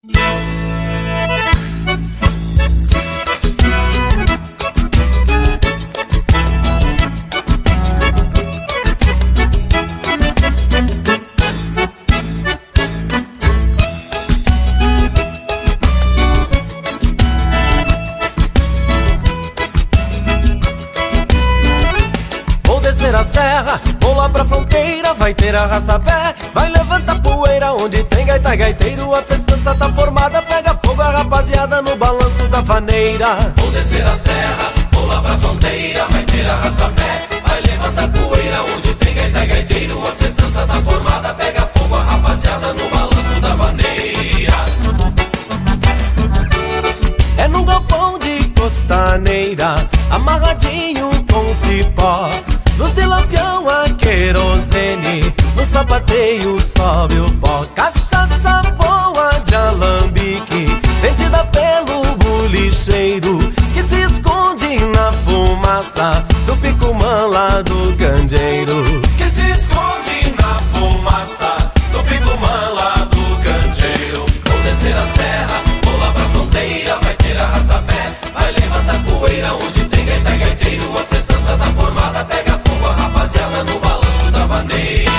Vou descer a serra, vou lá pra fronteira, vai ter arrasta-pé, vai levantar poeira, onde tem gaita gaiteiro, a festança tá formada, pega fogo a rapaziada no balanço da vaneira. Vou descer a serra, vou lá pra fronteira, vai ter arrasta-pé, vai levantar poeira, onde tem gaita gaiteiro, a festança tá formada, pega fogo a rapaziada no balanço da vaneira. É num galpão de costaneira, amarradinho com cipó, luz de lampião a querosene, no sapateio sobe o pó. Cachaça boa de alambique, vendida pelo bolicheiro, que se esconde na fumaça do picumã lá do candeeiro. Que se esconde na fumaça do picumã lá do candeeiro. Vou descer a serra, vou lá pra fronteira, vai ter arrasta-pé, vai levantar poeira, onde tem gaita gaiteiro, a festança tá formada, pega fogo a rapaziada no balanço da vaneira.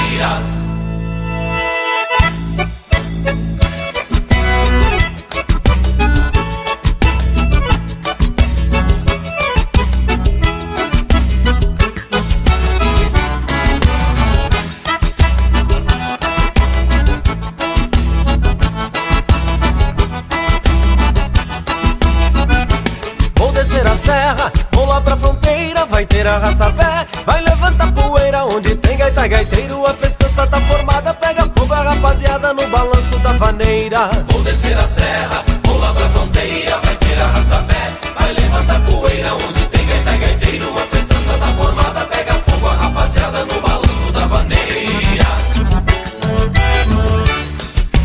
Vou descer a serra, vou lá pra fronteira, vai ter arrasta-pé, vai levantar poeira, onde tem gaita gaiteiro, a festança tá formada, pega fogo a rapaziada no balanço da vaneira. Vou descer a serra, vou lá pra fronteira, vai ter arrasta-pé, vai levantar poeira, onde tem gaita gaiteiro, a festança tá formada, pega fogo a rapaziada no balanço da vaneira.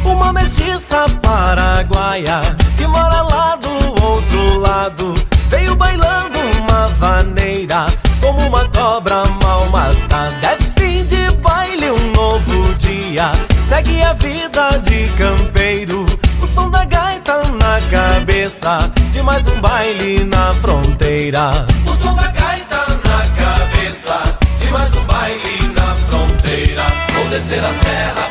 Uma mestiça paraguaia que mora lá do outro lado, veio bailando uma vaneira como uma cobra mal matada. É fim de baile, um novo dia, segue a vida de campeiro, o som da gaita na cabeça de mais um baile na fronteira. O som da gaita na cabeça de mais um baile na fronteira. Vou descer a serra,